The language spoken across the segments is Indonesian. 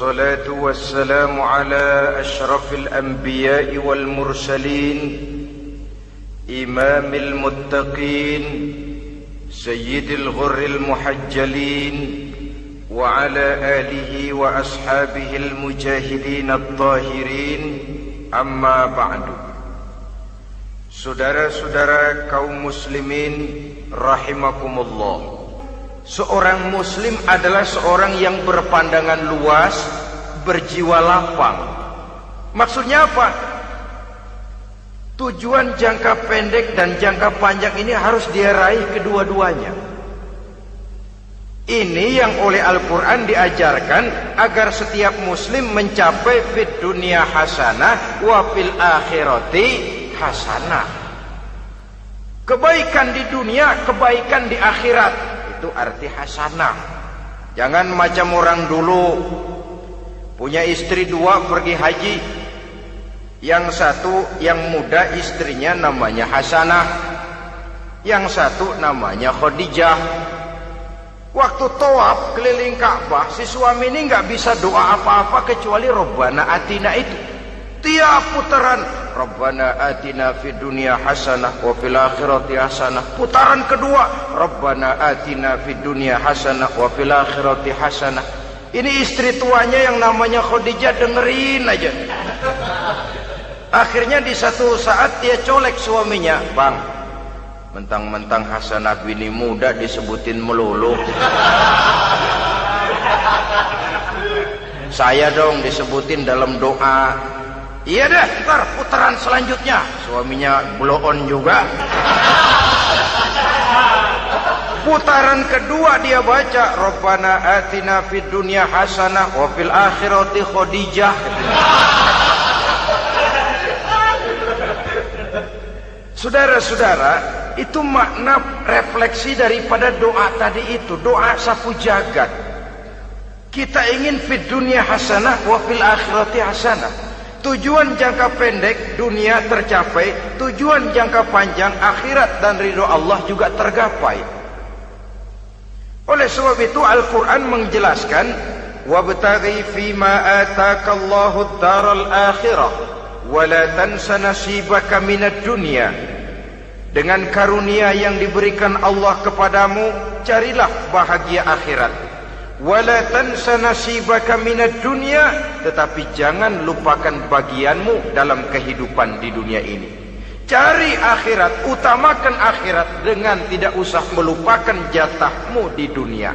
والصلاة والسلام على أشرف الأنبياء والمرسلين إمام المتقين سيد الغر المحجلين وعلى آله وأصحابه المجاهدين الطاهرين أما بعد. Saudara-saudara kaum muslimin rahimakumullah. Seorang muslim adalah seorang yang berpandangan luas, berjiwa lapang. Maksudnya apa? Tujuan jangka pendek dan jangka panjang ini harus dia raih kedua-duanya. Ini yang oleh Al-Quran diajarkan agar setiap muslim mencapai fid dunya hasanah wa fil akhirati hasanah. Kebaikan di dunia, kebaikan di akhirat. Itu arti hasanah. Jangan macam orang dulu punya istri dua pergi haji. Yang satu yang muda istrinya namanya Hasanah, yang satu namanya Khadijah. Waktu tawaf keliling Ka'bah, si suami ini nggak bisa doa apa-apa kecuali Rabbana Atina itu. Tiap putaran Rabbana Atina fid dunya hasanah wa fil akhirati hasanah. Putaran kedua Rabbana Atina fid dunya hasanah wa fil akhirati hasanah. Ini istri tuanya yang namanya Khadijah dengerin aja. Akhirnya di satu saat dia colek suaminya, "Bang, mentang-mentang Hasanah bini muda disebutin melulu. Saya dong disebutin dalam doa." "Iya deh, ntar putaran selanjutnya." Suaminya blow on juga. Putaran kedua dia baca Rabbana Atina fid dunya hasanah wa fil akhirati Khadijah. Saudara-saudara, itu makna refleksi daripada doa tadi itu, doa sapu jagat. Kita ingin fid dunya hasanah wa fil akhirati hasanah. Tujuan jangka pendek dunia tercapai, tujuan jangka panjang akhirat dan ridho Allah juga tergapai. Oleh sebab itu Al-Quran menjelaskan, "Wabtaghi fima atakallahu ad-daral akhirah wa la tansa nasibaka minad dunya." Dengan karunia yang diberikan Allah kepadamu, carilah bahagia akhirat. Wala tansa nasibaka minad dunya, tetapi jangan lupakan bagianmu dalam kehidupan di dunia ini. Cari akhirat, utamakan akhirat dengan tidak usah melupakan jatahmu di dunia.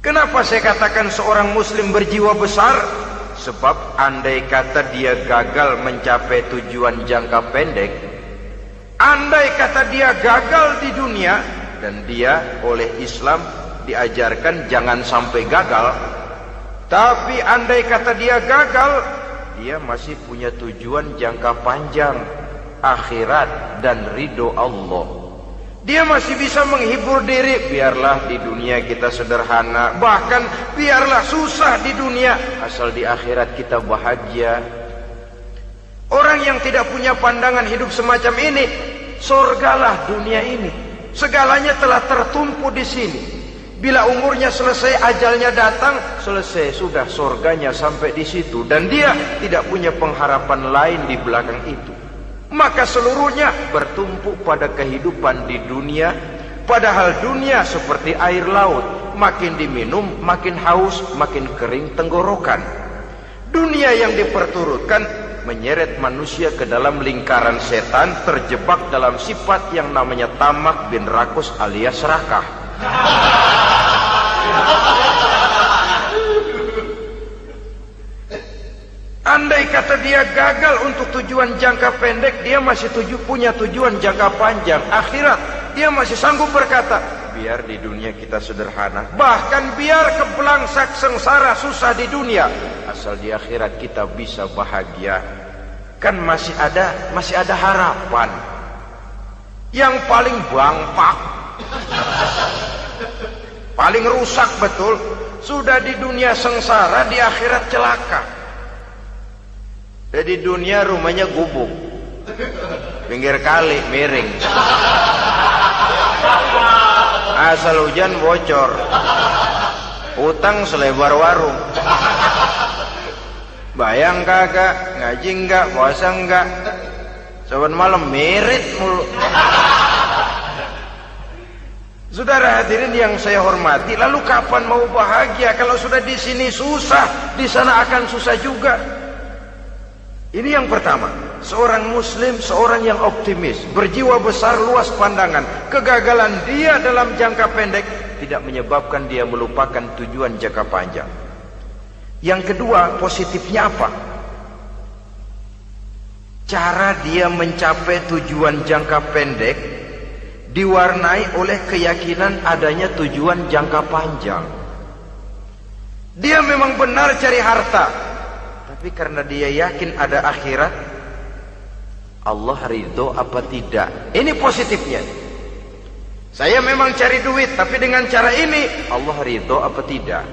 Kenapa saya katakan seorang muslim berjiwa besar? Sebab andai kata dia gagal mencapai tujuan jangka pendek, andai kata dia gagal di dunia, dan dia oleh Islam diajarkan jangan sampai gagal, tapi andai kata dia gagal, dia masih punya tujuan jangka panjang, akhirat dan ridho Allah. Dia masih bisa menghibur diri, biarlah di dunia kita sederhana, bahkan biarlah susah di dunia, asal di akhirat kita bahagia. Orang yang tidak punya pandangan hidup semacam ini, surgalah dunia ini, segalanya telah tertumpu di sini. Bila umurnya selesai, ajalnya datang, selesai sudah surganya sampai di situ, dan dia tidak punya pengharapan lain di belakang itu. Maka seluruhnya bertumpu pada kehidupan di dunia, padahal dunia seperti air laut, makin diminum makin haus, makin kering tenggorokan. Dunia yang diperturutkan menyeret manusia ke dalam lingkaran setan, terjebak dalam sifat yang namanya tamak bin rakus alias serakah. Andai kata dia gagal untuk tujuan jangka pendek, dia masih punya tujuan jangka panjang, akhirat. Dia masih sanggup berkata, biar di dunia kita sederhana, bahkan biar kebelangsak sengsara susah di dunia, asal di akhirat kita bisa bahagia. Kan masih ada harapan. Yang paling bangpak, paling rusak betul, sudah di dunia sengsara, di akhirat celaka. Jadi dunia rumahnya gubuk, pinggir kali miring, asal hujan bocor. utang selebar warung. Bayang kagak, ngaji enggak, puasa enggak, saban malam merit mulu. Saudara hadirin yang saya hormati, lalu kapan mau bahagia kalau sudah di sini susah, di sana akan susah juga. Ini yang pertama, seorang muslim, seorang yang optimis, berjiwa besar, luas pandangan. Kegagalan dia dalam jangka pendek tidak menyebabkan dia melupakan tujuan jangka panjang. Yang kedua, positifnya apa? Cara dia mencapai tujuan jangka pendek diwarnai oleh keyakinan adanya tujuan jangka panjang. Dia memang benar cari harta, tapi karena dia yakin ada akhirat, Allah ridho apa tidak? Ini positifnya. Saya memang cari duit, tapi dengan cara ini Allah ridho apa tidak?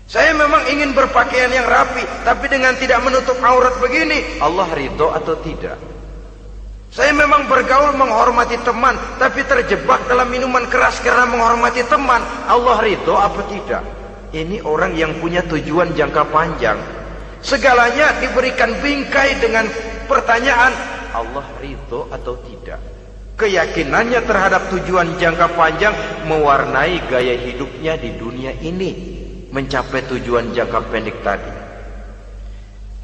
Saya memang ingin berpakaian yang rapi, tapi dengan tidak menutup aurat begini, Allah ridho atau tidak? Saya memang bergaul menghormati teman, tapi terjebak dalam minuman keras karena menghormati teman, Allah ridho apa tidak? Ini orang yang punya tujuan jangka panjang. Segalanya diberikan bingkai dengan pertanyaan, Allah ridho atau tidak? Keyakinannya terhadap tujuan jangka panjang mewarnai gaya hidupnya di dunia ini, mencapai tujuan jangka pendek tadi.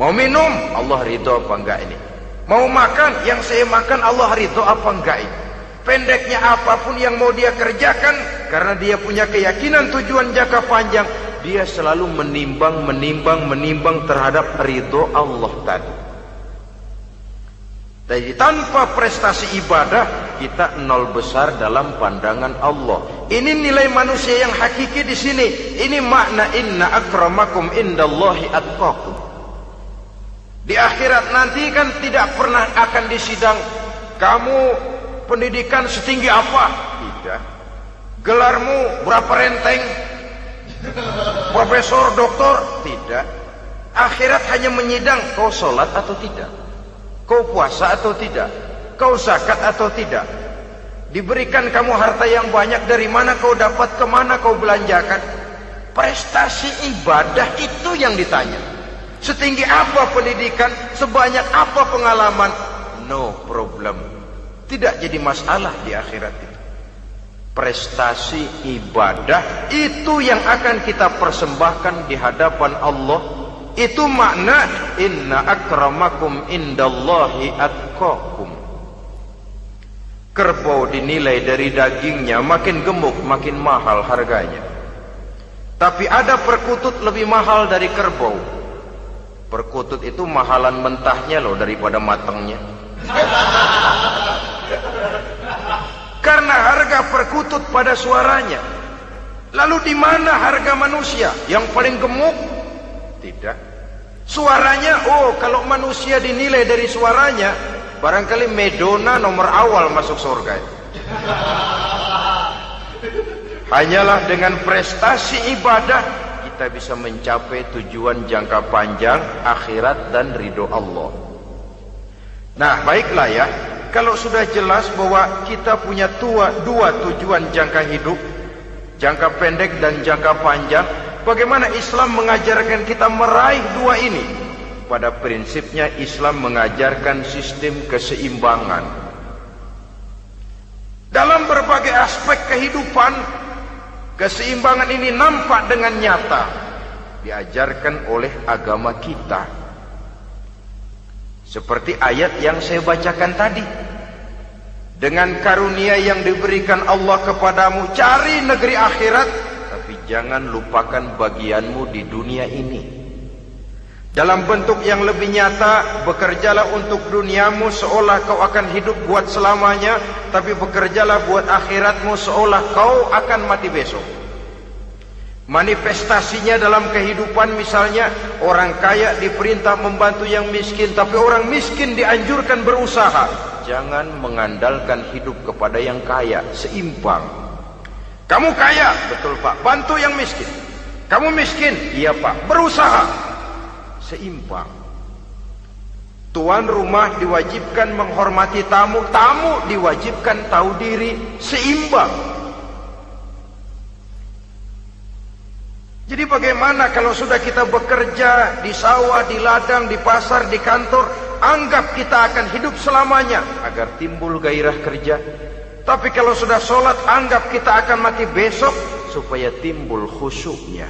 Mau minum, Allah ridho apa enggak ini? Mau makan, yang saya makan Allah ridho apa enggak ini? Pendeknya apapun yang mau dia kerjakan, karena dia punya keyakinan tujuan jangka panjang, dia selalu menimbang terhadap ridho Allah tadi. Jadi tanpa prestasi ibadah, kita nol besar dalam pandangan Allah. Ini nilai manusia yang hakiki di sini. Ini makna inna akramakum indallahi atqakum. Di akhirat nanti kan tidak pernah akan disidang, kamu pendidikan setinggi apa? Tidak. Gelarmu berapa renteng? Profesor, doktor? Tidak. Akhirat hanya menyidang kau sholat atau tidak, kau puasa atau tidak, kau zakat atau tidak. Diberikan kamu harta yang banyak, dari mana kau dapat, kemana kau belanjakan. Prestasi ibadah itu yang ditanya. Setinggi apa pendidikan, sebanyak apa pengalaman, no problem, tidak jadi masalah di akhirat itu. Prestasi ibadah itu yang akan kita persembahkan di hadapan Allah. Itu makna inna akramakum indallahi atqakum. Kerbau dinilai dari dagingnya, makin gemuk makin mahal harganya. Tapi ada perkutut lebih mahal dari kerbau. Perkutut itu mahalan mentahnya loh daripada matangnya. Karena harga perkutut pada suaranya. Lalu di mana harga manusia yang paling gemuk? Tidak. Suaranya, oh kalau manusia dinilai dari suaranya, barangkali Madonna nomor awal masuk surga. Hanyalah dengan prestasi ibadah kita bisa mencapai tujuan jangka panjang, akhirat dan ridho Allah. Nah baiklah ya, kalau sudah jelas bahwa kita punya dua tujuan jangka hidup, jangka pendek dan jangka panjang, bagaimana Islam mengajarkan kita meraih dua ini? Pada prinsipnya Islam mengajarkan sistem keseimbangan. Dalam berbagai aspek kehidupan, keseimbangan ini nampak dengan nyata diajarkan oleh agama kita. Seperti ayat yang saya bacakan tadi. Dengan karunia yang diberikan Allah kepadamu, cari negeri akhirat, tapi jangan lupakan bagianmu di dunia ini. Dalam bentuk yang lebih nyata, bekerjalah untuk duniamu seolah kau akan hidup buat selamanya, tapi bekerjalah buat akhiratmu seolah kau akan mati besok. Manifestasinya dalam kehidupan, misalnya orang kaya diperintah membantu yang miskin, tapi orang miskin dianjurkan berusaha. Jangan mengandalkan hidup kepada yang kaya, seimbang. Kamu kaya, betul Pak, bantu yang miskin. Kamu miskin, iya Pak, berusaha, seimbang. Tuan rumah diwajibkan menghormati tamu, tamu diwajibkan tahu diri, seimbang. Jadi bagaimana kalau sudah kita bekerja di sawah, di ladang, di pasar, di kantor, anggap kita akan hidup selamanya agar timbul gairah kerja. Tapi kalau sudah sholat, anggap kita akan mati besok supaya timbul khusyuknya.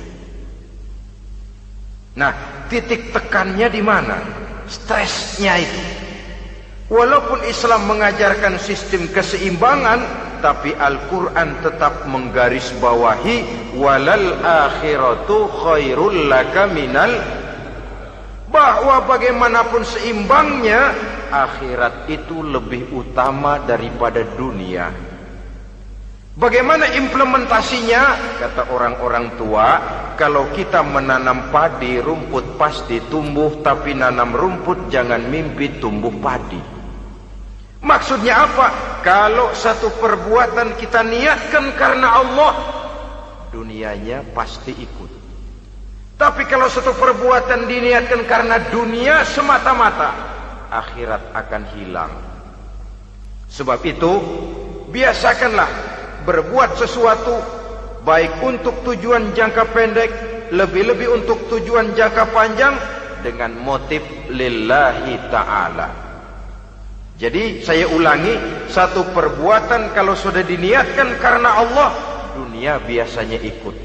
Nah, titik tekannya di mana? Stresnya itu. Walaupun Islam mengajarkan sistem keseimbangan, tapi Al-Quran tetap menggarisbawahi walal akhiratu khairul laka minal, bahwa bagaimanapun seimbangnya, akhirat itu lebih utama daripada dunia. Bagaimana implementasinya? Kata orang-orang tua, kalau kita menanam padi, rumput pasti tumbuh, tapi nanam rumput jangan mimpi tumbuh padi. Maksudnya apa? Kalau satu perbuatan kita niatkan karena Allah, dunianya pasti ikut. Tapi kalau satu perbuatan diniatkan karena dunia semata-mata, akhirat akan hilang. Sebab itu, biasakanlah berbuat sesuatu baik untuk tujuan jangka pendek, lebih-lebih untuk tujuan jangka panjang, dengan motif lillahi ta'ala. Jadi saya ulangi, satu perbuatan kalau sudah diniatkan karena Allah, dunia biasanya ikut.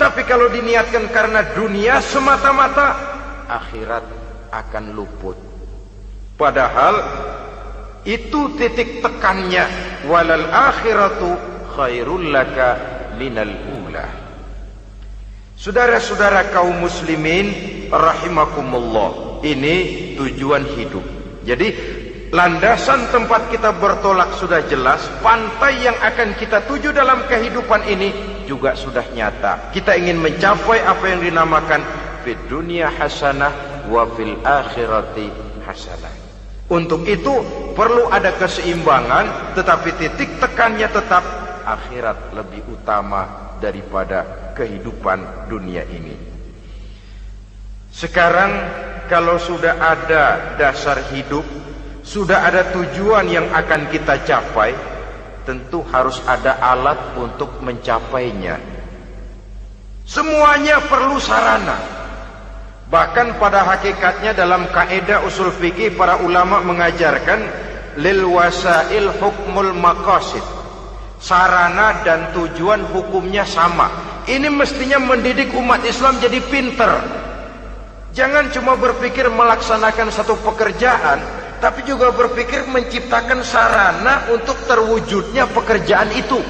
Tapi kalau diniatkan karena dunia semata-mata, akhirat akan luput. Padahal itu titik tekannya, walal akhiratu khairul laka minal ula. Saudara-saudara kaum muslimin rahimakumullah, ini tujuan hidup. Jadi landasan tempat kita bertolak sudah jelas, pantai yang akan kita tuju dalam kehidupan ini juga sudah nyata. Kita ingin mencapai apa yang dinamakan fid dunya hasanah wa fil akhirati hasanah. Untuk itu perlu ada keseimbangan, tetapi titik tekannya tetap akhirat lebih utama daripada kehidupan dunia ini. Sekarang kalau sudah ada dasar hidup, sudah ada tujuan yang akan kita capai, tentu harus ada alat untuk mencapainya. Semuanya perlu sarana. Bahkan pada hakikatnya dalam kaidah usul fikih para ulama mengajarkan lil wasail hukmul maqasid. Sarana dan tujuan hukumnya sama. Ini mestinya mendidik umat Islam jadi pinter. Jangan cuma berpikir melaksanakan satu pekerjaan, tapi juga berpikir menciptakan sarana untuk terwujudnya pekerjaan itu.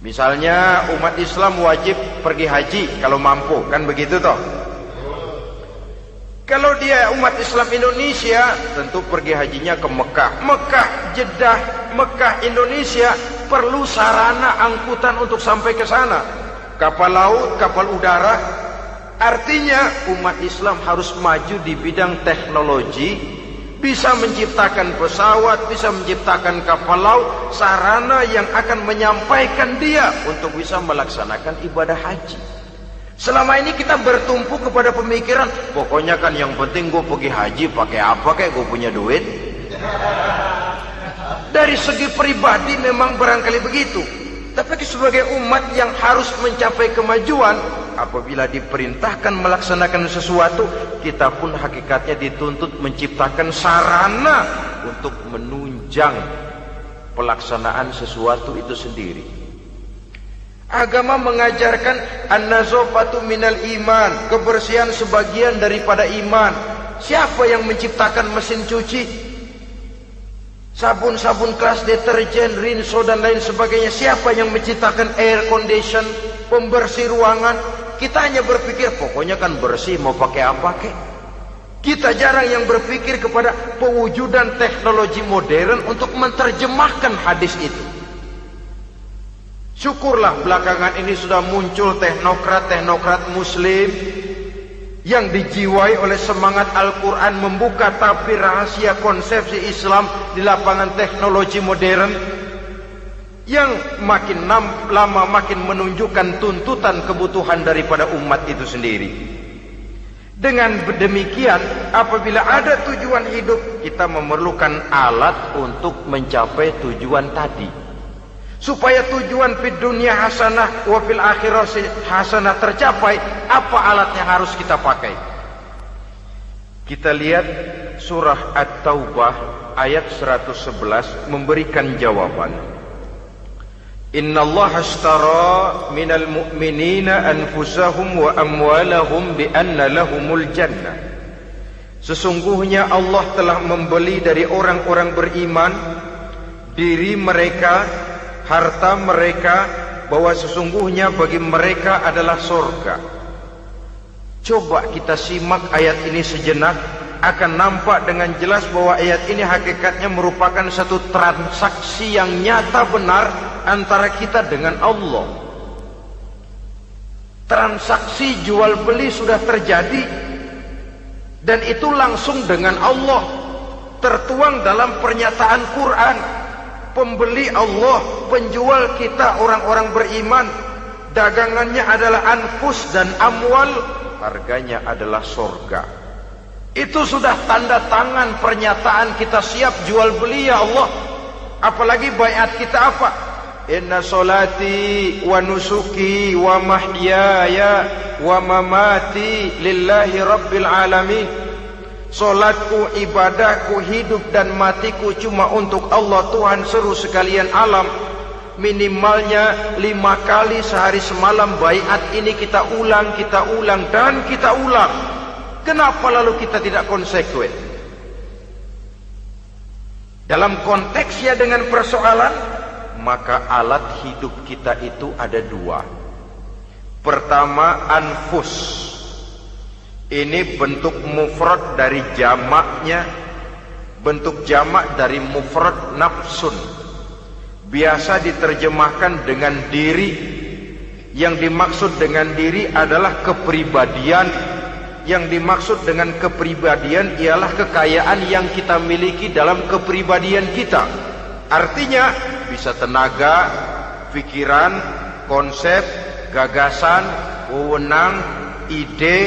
Misalnya umat Islam wajib pergi haji kalau mampu, kan begitu toh? Kalau dia umat Islam Indonesia, tentu pergi hajinya ke Mekah. Mekah, Jeddah, Mekah, Indonesia, perlu sarana angkutan untuk sampai ke sana. Kapal laut, kapal udara. Artinya umat Islam harus maju di bidang teknologi, bisa menciptakan pesawat, bisa menciptakan kapal laut, sarana yang akan menyampaikan dia untuk bisa melaksanakan ibadah haji. Selama ini kita bertumpu kepada pemikiran, pokoknya kan yang penting gue pergi haji pakai apa, kayak gue punya duit. Dari segi pribadi memang barangkali begitu, tapi sebagai umat yang harus mencapai kemajuan, apabila diperintahkan melaksanakan sesuatu, kita pun hakikatnya dituntut menciptakan sarana untuk menunjang pelaksanaan sesuatu itu sendiri. Agama mengajarkan an-nazafatu minal iman, kebersihan sebagian daripada iman. Siapa yang menciptakan mesin cuci, sabun-sabun keras, deterjen, rinso dan lain sebagainya? Siapa yang menciptakan air condition, pembersih ruangan? Kita hanya berpikir pokoknya kan bersih, mau pakai apa kek. Kita jarang yang berpikir kepada pewujudan teknologi modern untuk menerjemahkan hadis itu. Syukurlah belakangan ini sudah muncul teknokrat-teknokrat muslim yang dijiwai oleh semangat Al-Quran membuka tabir rahasia konsepsi Islam di lapangan teknologi modern, yang makin lama makin menunjukkan tuntutan kebutuhan daripada umat itu sendiri. Dengan demikian, apabila ada tujuan hidup, kita memerlukan alat untuk mencapai tujuan tadi. Supaya tujuan fid dunya hasanah wa fil akhirati hasanah tercapai, apa alat yang harus kita pakai? Kita lihat surah At-Taubah ayat 111 memberikan jawaban. Innallaha ashtara minal mu'minina anfusahum wa amwalahum bi anna lahumul jannah. Sesungguhnya Allah telah membeli dari orang-orang beriman diri mereka, harta mereka, bahwa sesungguhnya bagi mereka adalah surga. Coba kita simak ayat ini sejenak, akan nampak dengan jelas bahwa ayat ini hakikatnya merupakan satu transaksi yang nyata benar antara kita dengan Allah. Transaksi jual beli sudah terjadi, dan itu langsung dengan Allah, tertuang dalam pernyataan Quran. Pembeli Allah, penjual kita orang-orang beriman, dagangannya adalah anfus dan amwal, harganya adalah surga. Itu sudah tanda tangan pernyataan kita siap jual beli ya Allah. Apalagi baiat kita apa? Inna solati wa nusuki wa mahyaya wa mamati lillahi rabbil alamin. Solatku, ibadahku, hidup dan matiku cuma untuk Allah Tuhan seluruh sekalian alam. Minimalnya 5 kali sehari semalam baiat ini kita ulang dan kita ulang. Kenapa lalu kita tidak konsekuen? Dalam konteksnya dengan persoalan, maka alat hidup kita itu ada 2. Pertama, anfus. Ini bentuk mufrad dari jamaknya, bentuk jamak dari mufrad nafsun. Biasa diterjemahkan dengan diri. Yang dimaksud dengan diri adalah kepribadian. Yang dimaksud dengan kepribadian ialah kekayaan yang kita miliki dalam kepribadian kita. Artinya bisa tenaga, pikiran, konsep, gagasan, wewenang, ide,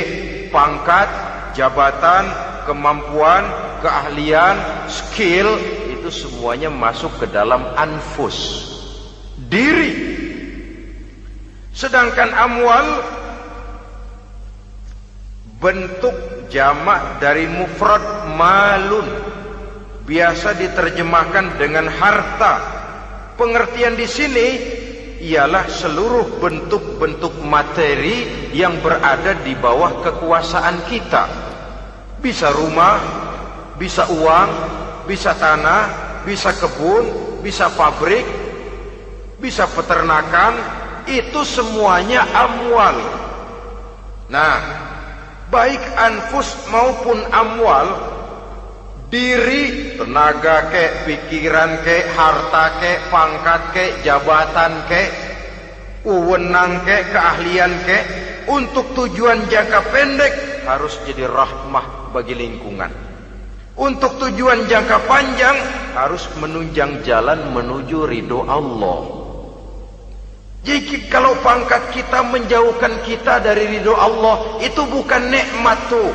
pangkat, jabatan, kemampuan, keahlian, skill, itu semuanya masuk ke dalam anfus, diri. Sedangkan amwal bentuk jamak dari mufrad malun, biasa diterjemahkan dengan harta. Pengertian di sini ialah seluruh bentuk-bentuk materi yang berada di bawah kekuasaan kita. Bisa rumah, bisa uang, bisa tanah, bisa kebun, bisa pabrik, bisa peternakan, itu semuanya amwal. Nah, baik anfus maupun amwal, diri, tenaga kek, pikiran kek, harta kek, pangkat kek, jabatan kek, wewenang kek, keahlian kek, untuk tujuan jangka pendek harus jadi rahmah bagi lingkungan. Untuk tujuan jangka panjang harus menunjang jalan menuju ridho Allah. Jadi kalau pangkat kita menjauhkan kita dari ridho Allah, itu bukan nikmat tuh,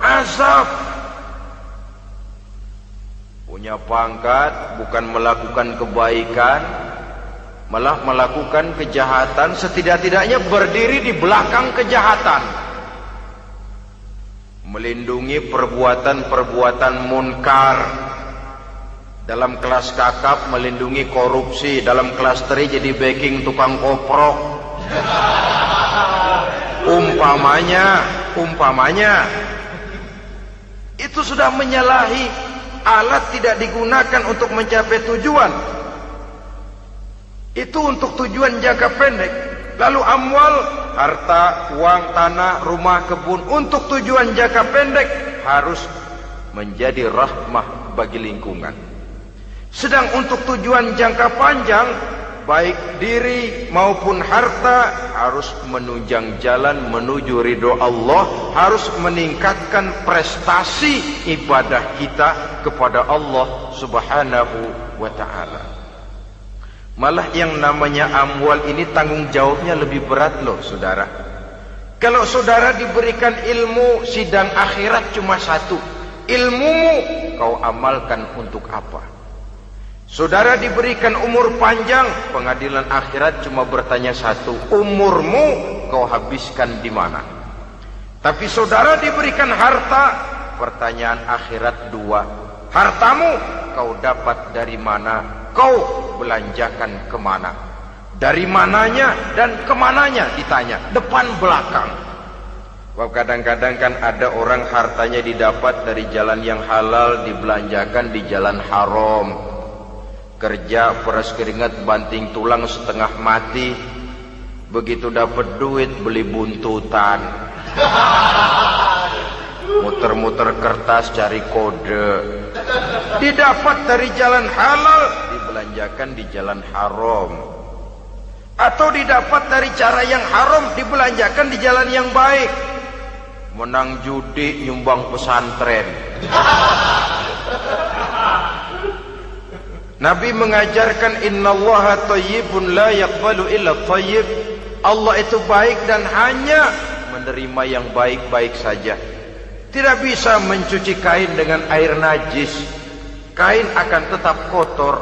azab. Punya pangkat bukan melakukan kebaikan, malah melakukan kejahatan, setidak-tidaknya berdiri di belakang kejahatan, melindungi perbuatan-perbuatan munkar. Dalam kelas kakap melindungi korupsi, dalam kelas teri jadi backing tukang koprok. Umpamanya itu sudah menyalahi. Alat tidak digunakan untuk mencapai tujuan. Itu untuk tujuan jangka pendek. Lalu amwal, harta, uang, tanah, rumah, kebun, untuk tujuan jangka pendek harus menjadi rahmah bagi lingkungan. Sedang untuk tujuan jangka panjang, baik diri maupun harta harus menunjang jalan menuju ridho Allah, harus meningkatkan prestasi ibadah kita kepada Allah Subhanahu wa ta'ala. Malah yang namanya amwal ini tanggung jawabnya lebih berat loh saudara. Kalau saudara diberikan ilmu, sidang akhirat cuma satu. Ilmumu kau amalkan untuk apa? Saudara diberikan umur panjang, pengadilan akhirat cuma bertanya satu, umurmu kau habiskan di mana? Tapi saudara diberikan harta, pertanyaan akhirat dua, hartamu kau dapat dari mana? Kau belanjakan kemana? Dari mananya dan kemananya ditanya, depan belakang. Kadang-kadang kan ada orang hartanya didapat dari jalan yang halal, dibelanjakan di jalan haram. Kerja peras keringat banting tulang setengah mati, begitu dapat duit beli buntutan, muter-muter kertas cari kode. Didapat dari jalan halal, dibelanjakan di jalan haram. Atau didapat dari cara yang haram, dibelanjakan di jalan yang baik. Menang judi, nyumbang pesantren. Nabi mengajarkan innallaha thayyibun la yaqbalu illa thayyib. Allah itu baik dan hanya menerima yang baik-baik saja. Tidak bisa mencuci kain dengan air najis. Kain akan tetap kotor.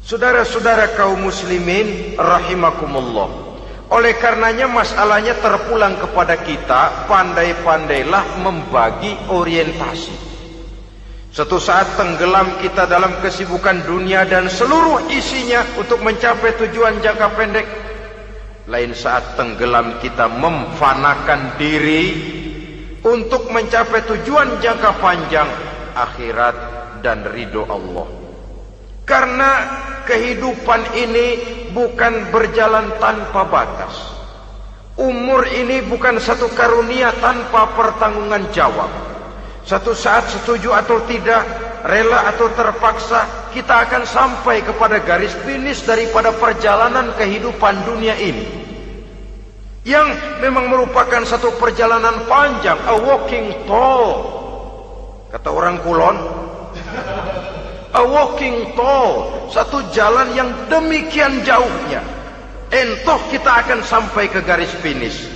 Saudara-saudara kaum muslimin rahimakumullah. Oleh karenanya masalahnya terpulang kepada kita, pandai-pandailah membagi orientasi. Suatu saat tenggelam kita dalam kesibukan dunia dan seluruh isinya untuk mencapai tujuan jangka pendek. Lain saat tenggelam kita memfanakan diri untuk mencapai tujuan jangka panjang, akhirat dan ridho Allah. Karena kehidupan ini bukan berjalan tanpa batas. Umur ini bukan satu karunia tanpa pertanggungan jawab. Satu saat setuju atau tidak, rela atau terpaksa, kita akan sampai kepada garis finish daripada perjalanan kehidupan dunia ini. Yang memang merupakan satu perjalanan panjang, a walking tall. Kata orang Kulon, a walking tall, satu jalan yang demikian jauhnya. Entoh kita akan sampai ke garis finish.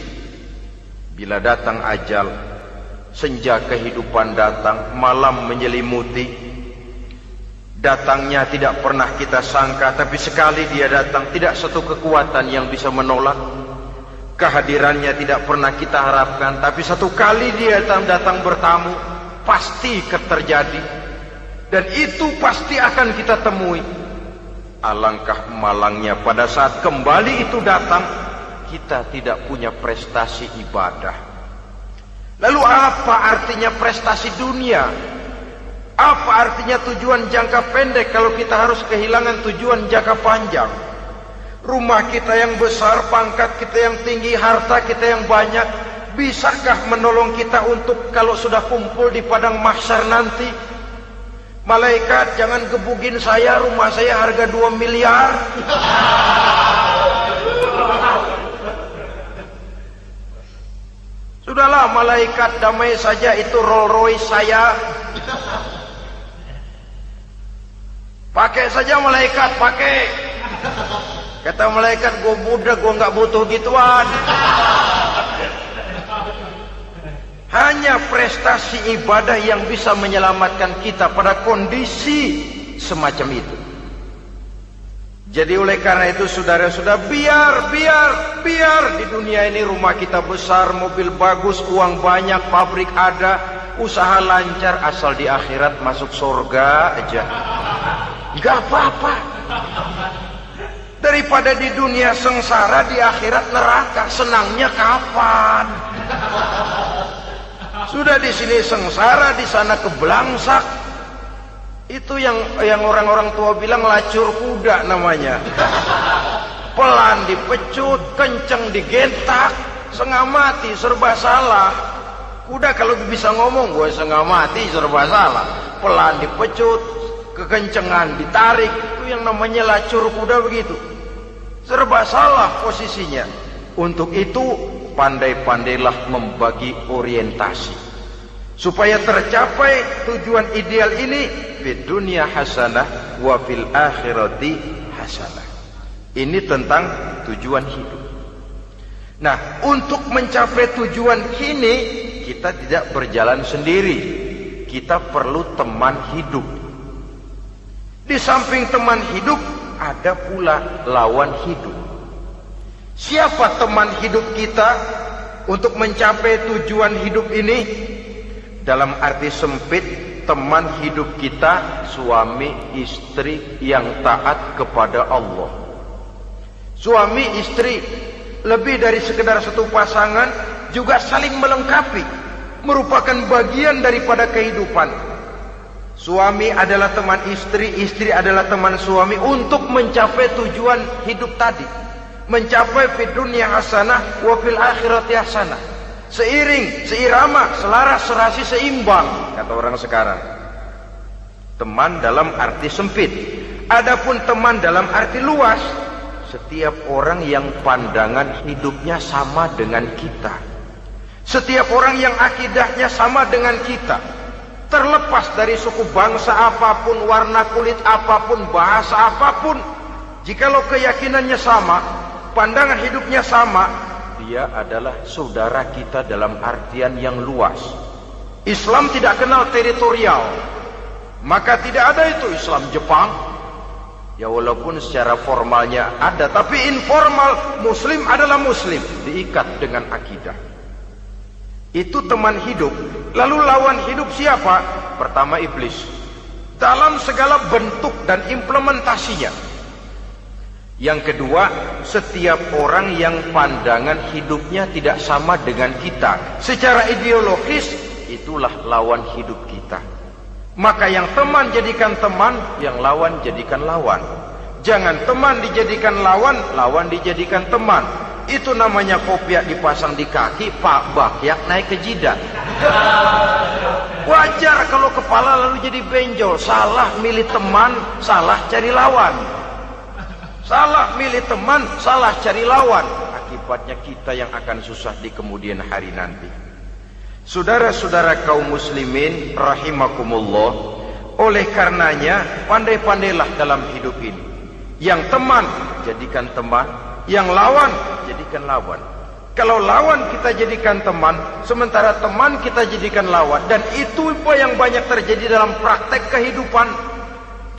Bila datang ajal, senja kehidupan datang, malam menyelimuti. Datangnya tidak pernah kita sangka, tapi sekali dia datang, tidak satu kekuatan yang bisa menolak. Kehadirannya tidak pernah kita harapkan, tapi satu kali dia datang bertamu, pasti terjadi. Dan itu pasti akan kita temui. Alangkah malangnya pada saat kembali itu datang, kita tidak punya prestasi ibadah. Lalu apa artinya prestasi dunia? Apa artinya tujuan jangka pendek kalau kita harus kehilangan tujuan jangka panjang? Rumah kita yang besar, pangkat kita yang tinggi, harta kita yang banyak, bisakah menolong kita untuk kalau sudah kumpul di padang mahsyar nanti? Malaikat, jangan gebugin saya, rumah saya harga 2 miliar. Sudahlah malaikat, damai saja, itu Rolls Royce saya. Pakai saja malaikat, pakai. Kata malaikat, gue budak, gue nggak butuh gituan. Hanya prestasi ibadah yang bisa menyelamatkan kita pada kondisi semacam itu. Jadi oleh karena itu saudara-saudara, biar di dunia ini rumah kita besar, mobil bagus, uang banyak, pabrik ada, usaha lancar, asal di akhirat masuk surga aja. Gak apa-apa. Daripada di dunia sengsara, di akhirat neraka, senangnya kapan? Sudah di sini sengsara, di sana kebelangsak. Itu yang orang-orang tua bilang lacur kuda namanya. Pelan dipecut, kenceng digentak, setengah mati, serba salah. Kuda kalau bisa ngomong, gue setengah mati, serba salah. Pelan dipecut, kekencengan ditarik, itu yang namanya lacur kuda begitu. Serba salah posisinya. Untuk itu pandai-pandailah membagi orientasi supaya tercapai tujuan ideal ini, fid dunya hasanah wa fil akhirati hasanah. Ini tentang tujuan hidup. Nah, untuk mencapai tujuan ini kita tidak berjalan sendiri. Kita perlu teman hidup. Di samping teman hidup, ada pula lawan hidup. Siapa teman hidup kita untuk mencapai tujuan hidup ini? Dalam arti sempit, teman hidup kita suami istri yang taat kepada Allah. Suami istri lebih dari sekedar satu pasangan, juga saling melengkapi, merupakan bagian daripada kehidupan. Suami adalah teman istri, istri adalah teman suami untuk mencapai tujuan hidup tadi. Mencapai fid dunya hasanah wa fil akhirati hasanah. Seiring, seirama, selaras, serasi, seimbang, kata orang sekarang. Teman dalam arti sempit. Adapun teman dalam arti luas, setiap orang yang pandangan hidupnya sama dengan kita. Setiap orang yang akidahnya sama dengan kita. Terlepas dari suku bangsa apapun, warna kulit apapun, bahasa apapun, jikalau keyakinannya sama, pandangan hidupnya sama, dia adalah saudara kita dalam artian yang luas. Islam tidak kenal teritorial, maka tidak ada itu Islam Jepang. Ya walaupun secara formalnya ada, tapi informal Muslim adalah Muslim, diikat dengan akidah. Itu teman hidup. Lalu lawan hidup siapa? Pertama iblis, dalam segala bentuk dan implementasinya. Yang kedua, setiap orang yang pandangan hidupnya tidak sama dengan kita secara ideologis, itulah lawan hidup kita. Maka yang teman jadikan teman, yang lawan jadikan lawan. Jangan teman dijadikan lawan, lawan dijadikan teman. Itu namanya kopiah dipasang di kaki, Pak Bakyak naik ke jidat. Wajar kalau kepala lalu jadi benjol. Salah milih teman, salah cari lawan. Salah milih teman, salah cari lawan. Akibatnya kita yang akan susah di kemudian hari nanti. Saudara-saudara kaum muslimin rahimakumullah, oleh karenanya pandai-pandailah dalam hidup ini. Yang teman jadikan teman, yang lawan jadikan lawan. Kalau lawan kita jadikan teman, sementara teman kita jadikan lawan, dan itu yang banyak terjadi dalam praktek kehidupan,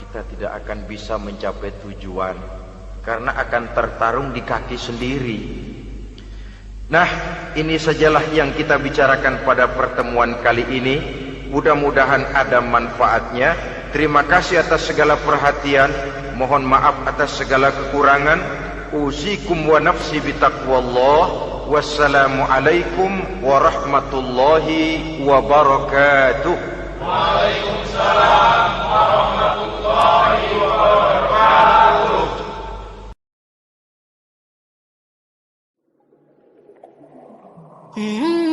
kita tidak akan bisa mencapai tujuan karena akan tertarung di kaki sendiri. Nah, ini sajalah yang kita bicarakan pada pertemuan kali ini. Mudah-mudahan ada manfaatnya. Terima kasih atas segala perhatian. Mohon maaf atas segala kekurangan. Usikum wa nafsi bitaqwallah. Wassalamualaikum warahmatullahi wabarakatuh. Waalaikumsalam warahmatullahi wabarakatuh. Mm-hmm.